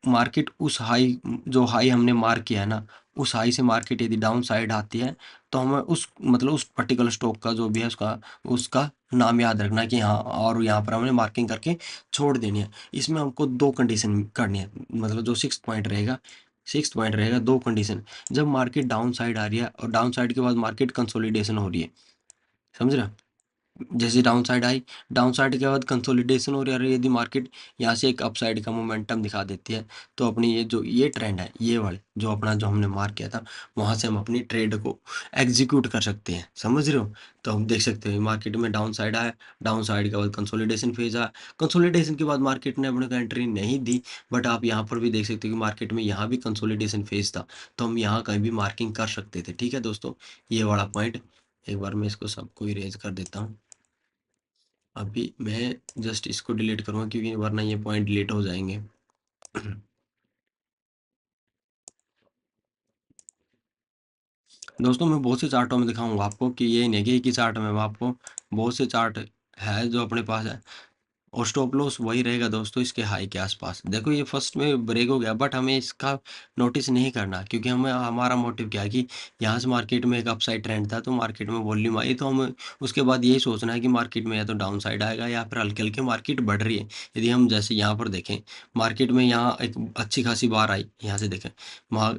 मार्केट उस हाई जो हाई हमने मार्क किया है ना, उस हाई से मार्केट यदि डाउन साइड आती है, तो हमें उस मतलब उस पर्टिकुलर स्टॉक का जो भी है उसका उसका नाम याद रखना कि हाँ, और यहाँ पर हमने मार्किंग करके छोड़ देनी है। इसमें हमको दो कंडीशन करनी है, मतलब जो सिक्स पॉइंट रहेगा दो कंडीशन। जब मार्केट डाउन साइड आ रही है और डाउन साइड के बाद मार्केट कंसोलिडेशन हो रही है, समझ रहे हो, जैसे down side I, down side के बाद कंसोलिडेशन हो रही है, यदि मार्केट यहाँ से एक अपसाइड का मोमेंटम दिखा देती है, तो अपनी ये जो ये ट्रेंड है, ये वाले जो अपना जो हमने मार्क किया था, वहाँ से हम अपनी ट्रेड को एग्जीक्यूट कर सकते हैं। समझ रहे हो, तो हम देख सकते हैं मार्केट में डाउन साइड आया, डाउन साइड के बाद कंसोलिडेशन फेज आया, कंसोलिडेशन के बाद मार्केट ने अपने को एंट्री नहीं दी। बट आप यहाँ पर भी देख सकते हो कि मार्केट में यहाँ भी कंसोलिडेशन फेज था, तो हम यहाँ कहीं भी मार्किंग कर सकते थे। ठीक है दोस्तों, ये वाला पॉइंट एक बार मैं इसको सबको इरेज कर देता हूँ। अभी मैं जस्ट इसको डिलीट करूँगा क्योंकि वरना ये पॉइंट डिलीट हो जाएंगे। दोस्तों मैं बहुत से चार्टों में दिखाऊंगा आपको कि ये नहीं है कि एक ही चार्ट में, मैं आपको बहुत से चार्ट है जो अपने पास है। और स्टॉप लॉस वही रहेगा दोस्तों इसके हाई के आसपास। देखो ये फर्स्ट में ब्रेक हो गया, बट हमें इसका नोटिस नहीं करना, क्योंकि हमें हमारा मोटिव क्या है कि यहाँ से मार्केट में एक अपसाइड ट्रेंड था, तो मार्केट में वॉल्यूम आई, तो हम उसके बाद यही सोचना है कि मार्केट में या तो डाउन साइड आएगा या फिर हल्के हल्के मार्केट बढ़ रही है। यदि हम जैसे यहाँ पर देखें, मार्केट में यहाँ एक अच्छी खासी बार आई, यहाँ से देखें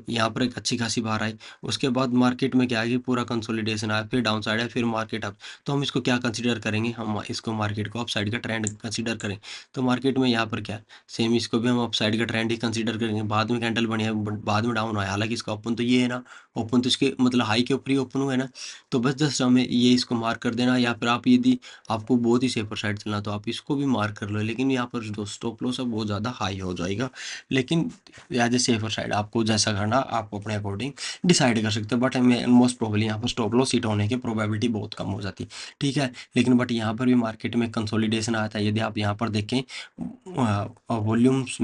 यहाँ पर एक अच्छी खासी बार आई, उसके बाद मार्केट में क्या है कि पूरा कंसोलिडेशन आया, फिर डाउन साइड है, फिर मार्केट अप। तो हम इसको क्या कंसीडर करेंगे, हम इसको मार्केट को अप साइड का ट्रेंड कंसीडर करें। तो मार्केट में यहाँ पर क्या है, सेम इसको भी हम अप साइड का ट्रेंड ही कंसीडर करेंगे। बाद में कैंडल बनी है, बाद में डाउन आया, हालांकि इसका ओपन तो ये है ना, ओपन तो इसके मतलब हाई के ऊपर ही ओपन हुआ है ना। तो बस जस्ट हमें ये इसको मार्क कर देना, या फिर आप यदि आपको बहुत ही सेफर साइड चलना तो आप इसको भी मार्क कर लो, लेकिन यहाँ पर जो स्टॉप लॉस है बहुत ज़्यादा हाई हो जाएगा। लेकिन एज ए सेफर साइड आपको जैसा करना आप अपने अकॉर्डिंग डिसाइड कर सकते हो, बट मोस्ट प्रोबेबली यहाँ पर स्टॉप लॉस हिट होने की प्रोबेबिलिटी बहुत कम हो जाती है, ठीक है। लेकिन बट यहाँ पर भी मार्केट में कंसोलिडेशन आता है। यदि आप यहाँ पर देखें वॉल्यूम्स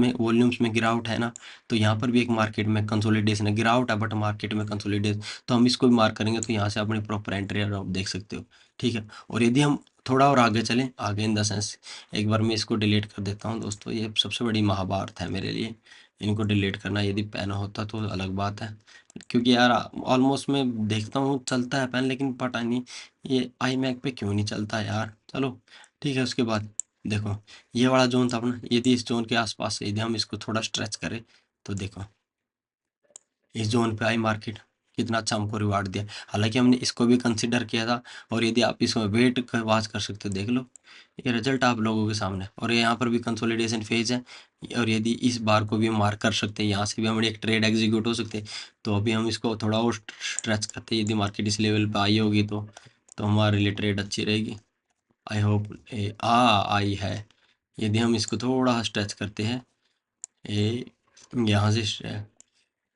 में गिरावट है ना, तो यहाँ पर भी एक मार्केट में कंसोलिडेशन है, गिरावट है बट मार्केट में कंसोलिडेशन, तो हम इसको भी मार्क करेंगे। तो यहाँ से अपनी प्रॉपर एंट्री आप देख सकते हो, ठीक है। और यदि हम थोड़ा और आगे चलें, आगे इन द सेंस, एक बार मैं इसको डिलीट कर देता हूँ दोस्तों, ये सबसे बड़ी महाभारत है मेरे लिए, इनको डिलीट करना। यदि पेन होता तो अलग बात है, क्योंकि यार ऑलमोस्ट मैं देखता हूँ चलता है पेन, लेकिन पता नहीं ये आई मैक पे क्यों नहीं चलता यार। चलो ठीक है। उसके बाद देखो ये वाला जोन था अपना, यदि इस जोन के आसपास से यदि हम इसको थोड़ा स्ट्रेच करें, तो देखो इस जोन पे आई मार्केट, कितना अच्छा हमको रिवार्ड दिया। हालांकि हमने इसको भी कंसिडर किया था, और यदि आप इसमें वेट कर वाच कर सकते हो, देख लो ये रिजल्ट आप लोगों के सामने। और यहाँ पर भी कंसोलिडेशन फेज है, और यदि इस बार को भी मार्क कर सकते हैं, यहाँ से भी हमारी एक ट्रेड एग्जीक्यूट हो सकते हैं। तो अभी हम इसको थोड़ा और स्ट्रेच करते हैं, यदि मार्केट इस लेवल पर आई होगी तो हमारे लिए ट्रेड अच्छी रहेगी। आई होप आई है। यदि हम इसको थोड़ा स्ट्रेच करते हैं, ये यहाँ से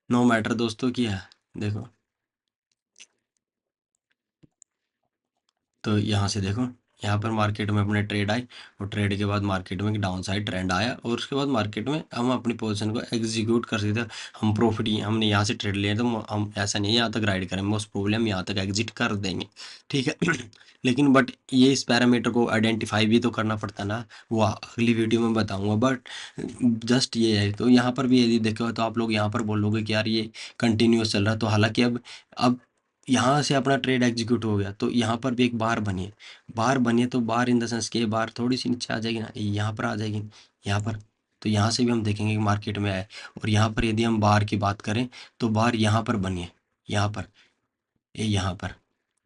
नो मैटर दोस्तों की है, देखो तो यहाँ से देखो, यहाँ पर मार्केट में अपने ट्रेड आई, और ट्रेड के बाद मार्केट में डाउन साइड ट्रेंड आया, और उसके बाद मार्केट में हम अपनी पोजीशन को एग्जीक्यूट कर सकते हैं। हम प्रॉफिट हमने यहाँ से ट्रेड लिया, तो हम ऐसा नहीं है यहाँ तक राइड करें, मोस्ट प्रॉब्लम यहाँ तक एग्जिट कर देंगे, ठीक है। लेकिन बट ये इस पैरामीटर को आइडेंटिफाई भी तो करना पड़ता ना, वो अगली वीडियो में बताऊंगा। बट जस्ट ये है, तो यहाँ पर भी यदि देखो तो आप लोग यहाँ पर बोलोगे कि यार ये कंटिन्यूस चल रहा है, तो हालांकि अब यहाँ से अपना ट्रेड एग्जीक्यूट हो गया, तो यहाँ पर भी एक बार बनी है। बार बनी है तो बार इन द सेंस के बार थोड़ी सी नीचे आ जाएगी ना, यहाँ पर आ जाएगी, यहाँ पर। तो यहाँ से भी हम देखेंगे कि मार्केट में आए, और यहाँ पर यदि हम बार की बात करें तो बार यहाँ पर बनी है, यहाँ पर, ये यहाँ पर।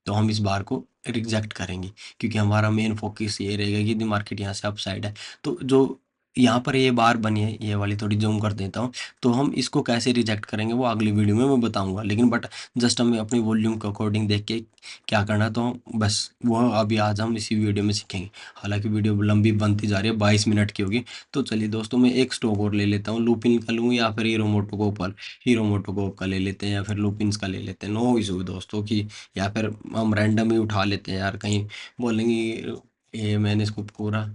तो हम इस बार को रिजेक्ट करेंगे, क्योंकि हमारा मेन फोकस ये रहेगा कि यदि मार्केट यहाँ से अपसाइड है, तो जो यहाँ पर ये बार बनी है, ये वाली थोड़ी जूम कर देता हूँ, तो हम इसको कैसे रिजेक्ट करेंगे वो अगली वीडियो में मैं बताऊंगा। लेकिन बट जस्ट हमें अपनी वॉल्यूम के अकॉर्डिंग देख के क्या करना है, तो बस वो अभी आज हम इसी वीडियो में सीखेंगे। हालांकि वीडियो लंबी बनती जा रही है, 22 मिनट की होगी। तो चलिए दोस्तों, मैं एक स्टॉक और ले लेता हूँ, लुपिन का लूँ या फिर हीरो मोटोकॉर्प का ले लेते हैं, या फिर लुपिन्स का ले लेते हैं, नो इशू दोस्तों की। या फिर हम रैंडम ही उठा लेते हैं यार, कहीं बोलेंगे ये मैंने इसको पूरा,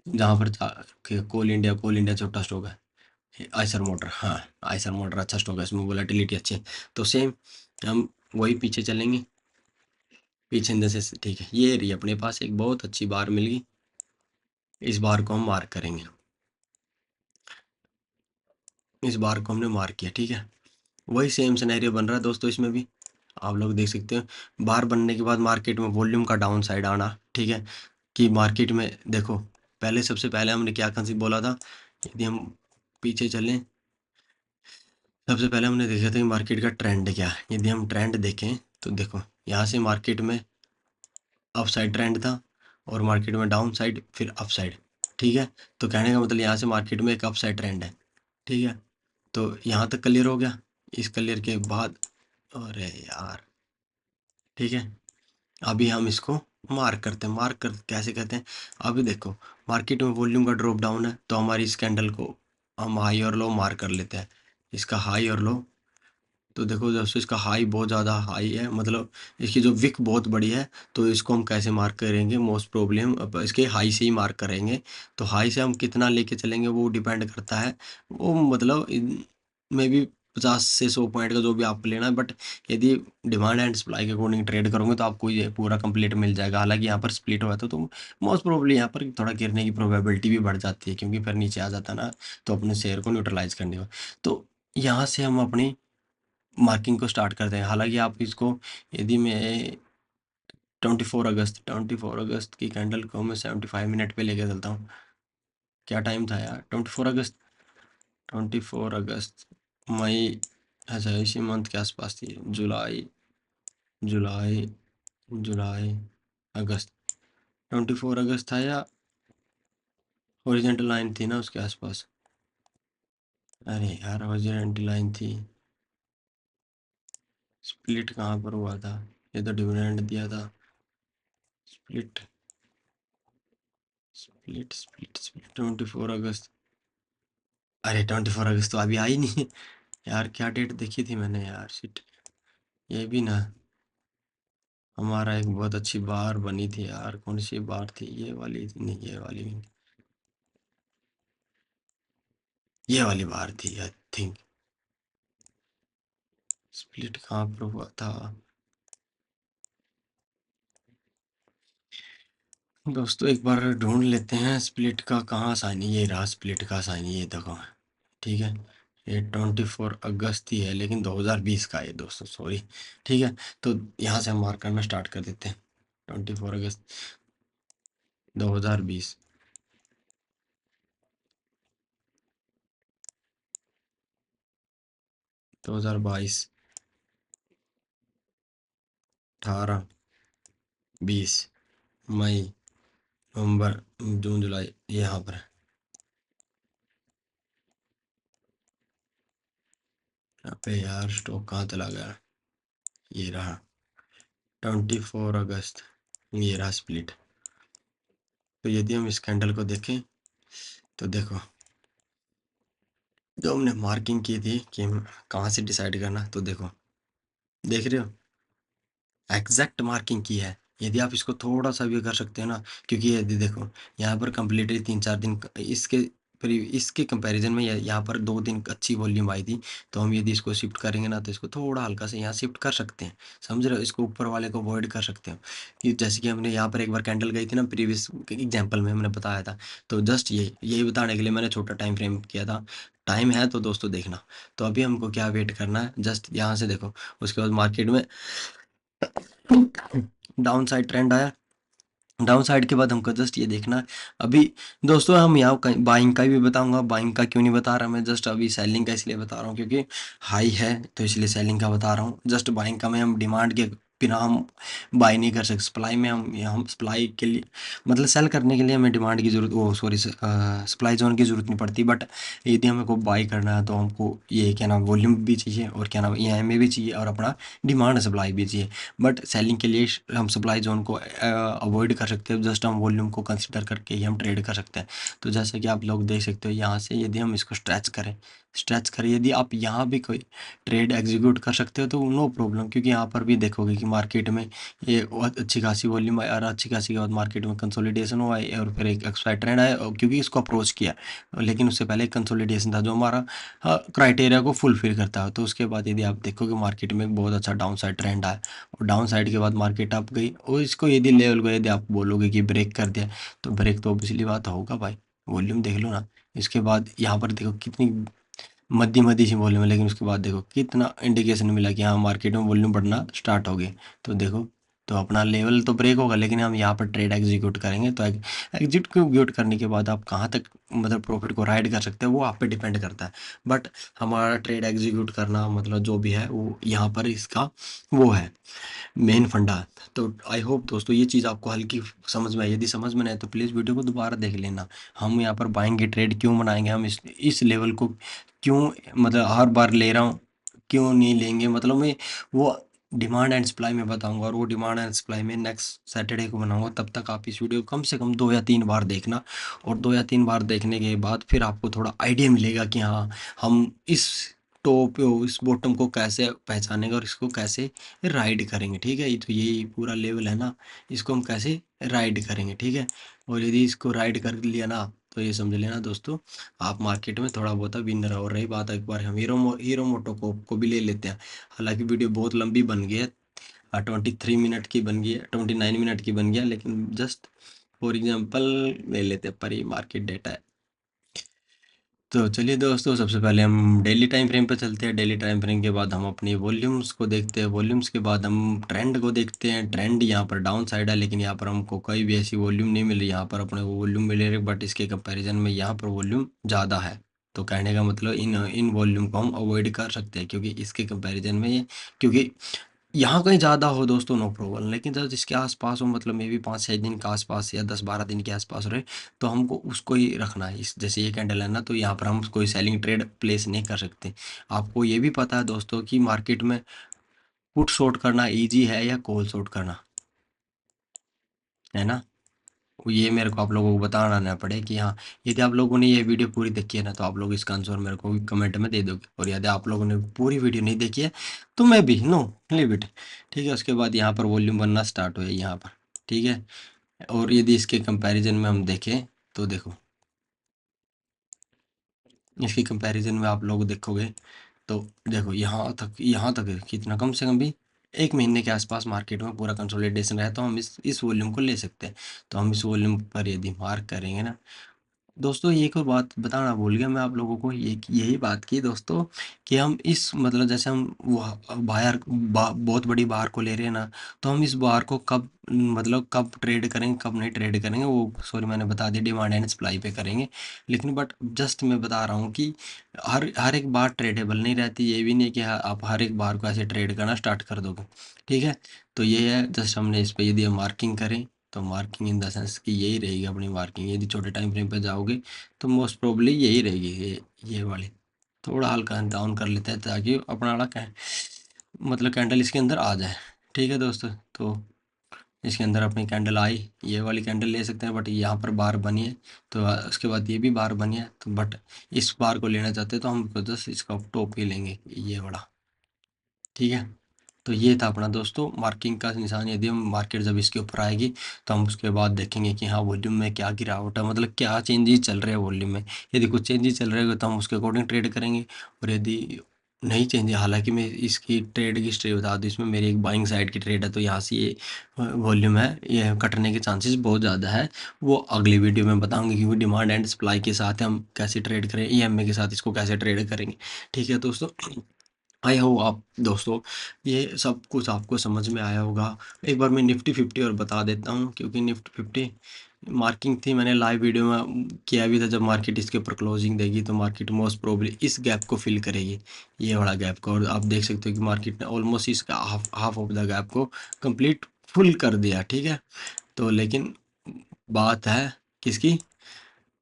जहाँ पर कोल इंडिया छोटा स्टॉक है, आइसर मोटर, हाँ आइसर मोटर अच्छा स्टॉक है, इसमें वोलेटिलिटी अच्छी है। तो सेम हम वही पीछे चलेंगे, पीछे इंदर से, ठीक है। ये रही अपने पास एक बहुत अच्छी बार मिल गई, इस बार को हम मार्क करेंगे, इस बार को हमने मार्क किया, ठीक है। वही सेम सिनेरियो बन रहा है दोस्तों, इसमें भी आप लोग देख सकते हो, बार बनने के बाद मार्केट में वॉल्यूम का डाउन साइड आना, ठीक है। कि मार्केट में देखो, पहले सबसे पहले हमने क्या कंसेप्ट बोला था, यदि हम पीछे चलें, सबसे पहले हमने देखा था कि मार्केट का ट्रेंड क्या है। यदि हम ट्रेंड देखें तो देखो, यहाँ से मार्केट में अप साइड ट्रेंड था, और मार्केट में डाउन साइड, फिर अप साइड, ठीक है। तो कहने का मतलब यहाँ से मार्केट में एक अप साइड ट्रेंड है, ठीक है। तो यहाँ तक क्लियर हो गया। इस क्लियर के बाद, अरे यार, ठीक है, अभी हम इसको मार्क करते हैं। मार्क कर कैसे करते हैं, अभी देखो मार्केट में वॉल्यूम का ड्रॉप डाउन है, तो हमारी इस कैंडल को हम हाई और लो मार्क कर लेते हैं, इसका हाई और लो। तो देखो जब से इसका हाई बहुत ज़्यादा हाई है, मतलब इसकी जो विक बहुत बड़ी है, तो इसको हम कैसे मार्क करेंगे, मोस्ट प्रॉब्लम इसके हाई से ही मार्क करेंगे। तो हाई से हम कितना लेके चलेंगे वो डिपेंड करता है, वो मतलब मे बी 50 से 100 पॉइंट का जो भी आपको लेना है, बट यदि डिमांड एंड सप्लाई के अकॉर्डिंग ट्रेड करोगे तो आपको ये पूरा कंप्लीट मिल जाएगा। हालांकि यहाँ पर स्प्लिट हुआ था तो मोस्ट प्रोबेबली यहाँ पर थोड़ा गिरने की प्रोबेबिलिटी भी बढ़ जाती है, क्योंकि फिर नीचे आ जाता है ना, तो अपने शेयर को न्यूट्रलाइज करने का। तो यहाँ से हम अपनी मार्किंग को स्टार्ट करते हैं। हालांकि आप इसको, यदि मैं 24 अगस्त की कैंडल को मैं 75 मिनट पे लेके चलता हूँ। क्या टाइम था यार, 24 अगस्त, 24 अगस्त, मई, अच्छा इसी मंथ के आसपास थी, जुलाई, जुलाई, जुलाई, अगस्त, 24 अगस्त था, या ओरिजेंटल लाइन थी ना उसके आसपास। अरे यार ओरिजेंटल लाइन थी। स्प्लिट कहाँ पर हुआ था, ये तो डिविडेंड दिया था। स्प्लिट, स्प्लिट 24 अगस्त। अरे 24 अगस्त तो अभी आई नहीं यार, क्या डेट देखी थी मैंने यार, शिट। ये भी ना, हमारा एक बहुत अच्छी बार बनी थी यार, कौन सी बार थी, ये वाली थी, नहीं ये वाली भी नहीं, ये वाली बार थी आई थिंक। स्प्लिट कहाँ पर हुआ था दोस्तों, एक बार ढूंढ लेते हैं स्प्लिट का कहाँ साइन है। ये रहा स्प्लिट का साइन, ये देखो, ठीक है। ये 24 अगस्त ही है, लेकिन 2020 का है दोस्तों, सॉरी। ठीक है, तो यहाँ से हम मार्क करना स्टार्ट कर देते हैं। 24 अगस्त 2020, 2022, 18, 20, मई, नवंबर, जून, जुलाई, ये यहाँ पर है। यहाँ पे यार स्टॉक कहाँ चला गया, ये रहा 24 अगस्त, ये रहा स्प्लिट। तो यदि हम इस कैंडल को देखें तो देखो, जो हमने मार्किंग की थी कि हम कहाँ से डिसाइड करना, तो देखो, देख रहे हो, एग्जैक्ट मार्किंग की है। यदि आप इसको थोड़ा सा भी कर सकते हो ना, क्योंकि यदि देखो यहाँ पर कंप्लीटली 3-4 दिन इसके कंपैरिजन में यहाँ पर 2 दिन अच्छी वॉल्यूम आई थी। तो हम यदि इसको शिफ्ट करेंगे ना, तो इसको थोड़ा हल्का से यहाँ शिफ्ट कर सकते हैं, समझ रहे हो, इसको ऊपर वाले को अवॉइड कर सकते हो। कि जैसे कि हमने यहाँ पर एक बार कैंडल गई थी ना, प्रीवियस एग्जाम्पल में हमने बताया था। तो जस्ट यही बताने के लिए मैंने छोटा टाइम फ्रेम किया था। टाइम है तो दोस्तों देखना। तो अभी हमको क्या वेट करना है, जस्ट यहाँ से देखो, उसके बाद मार्केट में डाउन साइड ट्रेंड आया। डाउन साइड के बाद हमको जस्ट ये देखना है। अभी दोस्तों हम यहाँ बाइंग का भी बताऊंगा, बाइंग का क्यों नहीं बता रहा मैं, जस्ट अभी सेलिंग का इसलिए बता रहा हूँ क्योंकि हाई है, तो इसलिए सेलिंग का बता रहा हूँ। जस्ट बाइंग का में हम डिमांड के बिना हम बाई नहीं कर सकते। सप्लाई में हम सप्लाई के लिए, मतलब सेल करने के लिए हमें डिमांड की जरूरत, वो सॉरी, सप्लाई जोन की जरूरत नहीं पड़ती। बट यदि हमें को बाई करना है तो हमको ये क्या नाम वॉल्यूम भी चाहिए, और क्या नाम EMA भी चाहिए, और अपना डिमांड सप्लाई भी चाहिए। बट सेलिंग के लिए हम सप्लाई जोन को अवॉइड कर सकते हैं, जस्ट हम वॉल्यूम को कंसिडर करके ही हम ट्रेड कर सकते हैं। तो जैसे कि आप लोग देख सकते हो यहाँ से, यदि हम इसको स्ट्रेच करें, यदि आप यहाँ भी कोई ट्रेड एग्जीक्यूट कर सकते हो तो नो प्रॉब्लम, क्योंकि यहाँ पर भी देखोगे कि मार्केट में ये बहुत अच्छी खासी वॉल्यूम आई, और अच्छी खासी के बाद मार्केट में कंसोलिडेशन हुआ है, और फिर एक एक्सपायर ट्रेंड आया, और क्योंकि इसको अप्रोच किया, लेकिन उससे पहले कंसोलिडेशन था जो हमारा क्राइटेरिया को फुलफिल करता है। तो उसके बाद यदि आप देखोगे मार्केट में बहुत अच्छा डाउन साइड ट्रेंड आया, और डाउन साइड के बाद मार्केट अप गई, और इसको यदि लेवल को यदि आप बोलोगे कि ब्रेक कर दिया, तो ब्रेक तो ऑब्वियसली बात होगा भाई, वॉल्यूम देख लो ना। इसके बाद यहाँ पर देखो कितनी मध्य मध्य सी वॉल्यूम है, लेकिन उसके बाद देखो कितना इंडिकेशन मिला कि हाँ मार्केट में वॉल्यूम बढ़ना स्टार्ट हो गई। तो देखो, तो अपना लेवल तो ब्रेक होगा, लेकिन हम यहाँ पर ट्रेड एग्जीक्यूट करेंगे। तो एग्जीक्यूट करने के बाद आप कहाँ तक मतलब प्रॉफिट को राइड कर सकते हैं, वो आप पे डिपेंड करता है। बट हमारा ट्रेड एग्जीक्यूट करना मतलब जो भी है वो यहाँ पर इसका वो है मेन फंडा। तो आई होप दोस्तों ये चीज़ आपको हल्की समझ में आई। यदि समझ में नहीं आए तो प्लीज़ वीडियो को दोबारा देख लेना। हम यहाँ पर बाइंग के ट्रेड क्यों बनाएंगे, हम इस लेवल को क्यों मतलब हर बार ले रहा हूँ, क्यों नहीं लेंगे, मतलब मैं वो डिमांड एंड सप्लाई में बताऊंगा, और वो डिमांड एंड सप्लाई में नेक्स्ट सैटरडे को बनाऊंगा। तब तक आप इस वीडियो को कम से कम 2 या 3 बार देखना, और 2 या 3 बार देखने के बाद फिर आपको थोड़ा आइडिया मिलेगा कि हाँ हम इस टॉप इस बॉटम को कैसे पहचानेंगे, और इसको कैसे राइड करेंगे। ठीक है, ये तो यही पूरा लेवल है ना, इसको हम कैसे राइड करेंगे। ठीक है, और यदि इसको राइड कर लिया ना, तो ये समझ लेना दोस्तों, आप मार्केट में थोड़ा बहुत विनर हो। रही बात, एक बार हम हीरो मोटो को भी ले लेते हैं। हालांकि वीडियो बहुत लंबी बन गई है, 23 मिनट की बन गई है, 29 मिनट की बन गया, लेकिन जस्ट फॉर एग्जांपल ले लेते हैं, पर ये मार्केट डेटा है। तो चलिए दोस्तों, सबसे पहले हम डेली टाइम फ्रेम पे चलते हैं। डेली टाइम फ्रेम के बाद हम अपनी वॉल्यूम्स को देखते हैं। वॉल्यूम्स के बाद हम ट्रेंड को देखते हैं। ट्रेंड यहाँ पर डाउन साइड है, लेकिन यहाँ पर हमको कोई भी ऐसी वॉल्यूम नहीं मिल रही। यहाँ पर अपने को वॉल्यूम मिल रही है, बट इसके कंपैरिजन में यहाँ पर वॉल्यूम ज़्यादा है। तो कहने का मतलब इन वॉल्यूम को हम अवॉइड कर सकते हैं, क्योंकि इसके कंपैरिजन में ये, क्योंकि यहाँ कहीं ज़्यादा हो दोस्तों नो प्रॉब्लम, लेकिन जब इसके आसपास हो, मतलब मे बी 5-6 दिन के आसपास या 10-12 दिन के आसपास रहे, तो हमको उसको ही रखना है। इस जैसे ये कैंडल है ना, तो यहाँ पर हम कोई सेलिंग ट्रेड प्लेस नहीं कर सकते। आपको ये भी पता है दोस्तों कि मार्केट में पुट शॉर्ट करना इजी है या कॉल शॉर्ट करना, है ना। ये मेरे को आप लोगों को बताना ना पड़े कि हाँ, यदि आप लोगों ने ये वीडियो पूरी देखी है ना, तो आप लोग इसका आंसर मेरे को कमेंट में दे दोगे। और यदि आप लोगों ने पूरी वीडियो नहीं देखी है, तो मैं भी नो लीव इट। ठीक है, उसके बाद यहाँ पर वॉल्यूम बनना स्टार्ट हुआ यहाँ पर। ठीक है, और यदि इसके कंपैरिजन में हम देखें, तो देखो इसके कंपैरिजन में आप लोग देखोगे, तो देखो यहाँ तक है, कितना कम से कम भी 1 महीने के आसपास मार्केट में पूरा कंसोलिडेशन रहा है, तो हम इस वॉल्यूम को ले सकते हैं। तो हम इस वॉल्यूम पर यदि मार्क करेंगे ना दोस्तों, ये एक और बात बताना भूल गया मैं आप लोगों को, यही बात की दोस्तों, कि हम इस मतलब जैसे हम बहुत बड़ी बार को ले रहे हैं ना, तो हम इस बार को कब मतलब कब ट्रेड करेंगे कब नहीं ट्रेड करेंगे, वो सॉरी मैंने बता दिया, डिमांड एंड सप्लाई पे करेंगे। लेकिन बट जस्ट मैं बता रहा हूँ कि हर हर एक बार ट्रेडेबल नहीं रहती। ये भी नहीं कि आप हर एक बार को ऐसे ट्रेड करना स्टार्ट कर दोगे। ठीक है, तो ये है जस्ट हमने इस पे यदि हम मार्किंग करें, तो मार्किंग इन द सेंस कि यही रहेगी अपनी मार्किंग। यदि छोटे टाइम फ्रेम पे जाओगे, तो मोस्ट प्रोबेबली यही रहेगी, ये वाली। थोड़ा हल्का डाउन कर लेते हैं, ताकि अपना वाला मतलब कैंडल इसके अंदर आ जाए। ठीक है दोस्तों, तो इसके अंदर अपनी कैंडल आई, ये वाली कैंडल ले सकते हैं, बट यहाँ पर बार बनी है, तो उसके बाद ये भी बार बनी है, तो बट इस बार को लेना चाहते हैं, तो हम जस्ट इसका टॉप ही लेंगे, ये वाला। ठीक है, तो ये था अपना दोस्तों मार्किंग का निशान। यदि हम मार्केट जब इसके ऊपर आएगी, तो हम उसके बाद देखेंगे कि हाँ वॉल्यूम में क्या गिरावट है, मतलब क्या चेंजेस चल रहे हैं वॉल्यूम में। यदि कुछ चेंजेस चल रहे हैं, तो हम उसके अकॉर्डिंग ट्रेड करेंगे। और यदि नहीं चेंज, हालांकि मैं इसकी ट्रेड की हिस्ट्री बता दूँ, इसमें मेरी एक बाइंग साइड की ट्रेड है, तो यहाँ से ये वॉल्यूम है, ये कटने के चांसेस बहुत ज़्यादा है। वो अगली वीडियो में बताऊंगी कि वो डिमांड एंड सप्लाई के साथ हम कैसे ट्रेड करें, ईएमए के साथ इसको कैसे ट्रेड करेंगे। ठीक है दोस्तों, आई हो आप दोस्तों ये सब कुछ आपको समझ में आया होगा। एक बार मैं निफ्टी 50 और बता देता हूँ, क्योंकि निफ्टी 50 मार्किंग थी, मैंने लाइव वीडियो में किया भी था। जब मार्केट इसके ऊपर क्लोजिंग देगी, तो मार्केट मोस्ट प्रोबेबली इस गैप को फिल करेगी, ये बड़ा गैप को। और आप देख सकते हो कि मार्केट ने ऑलमोस्ट इसका हाफ ऑफ द गैप को कंप्लीट फुल कर दिया। ठीक है, तो लेकिन बात है किसकी,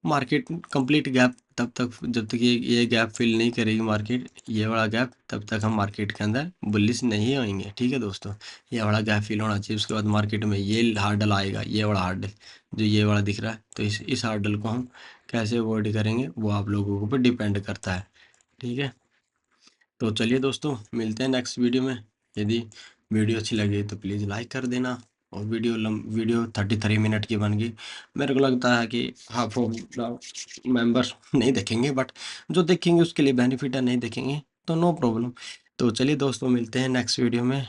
मार्केट कंप्लीट गैप तब तक, जब तक ये गैप फिल नहीं करेगी मार्केट, ये वाला गैप, तब तक हम मार्केट के अंदर बुलिश नहीं होंगे। ठीक है दोस्तों, ये वाला गैप फिल होना चाहिए। उसके बाद मार्केट में ये हार्डल आएगा, ये वाला हार्डल जो ये वाला दिख रहा है, तो इस हार्डल को हम कैसे अवॉइड करेंगे, वो आप लोगों के ऊपर डिपेंड करता है। ठीक है, तो चलिए दोस्तों, मिलते हैं नेक्स्ट वीडियो में। यदि वीडियो अच्छी लगी तो प्लीज़ लाइक कर देना। और वीडियो 33 मिनट की बन गई। मेरे को लगता है कि हाफ ऑफ द मेंबर्स नहीं देखेंगे, बट जो देखेंगे उसके लिए बेनिफिट है, नहीं देखेंगे तो नो प्रॉब्लम। तो चलिए दोस्तों, मिलते हैं नेक्स्ट वीडियो में।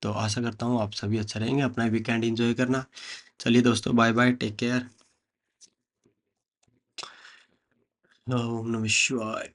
तो आशा करता हूँ आप सभी अच्छा रहेंगे, अपना वीकेंड एंजॉय करना। चलिए दोस्तों, बाय बाय, टेक केयर। ओम नमः शिवाय।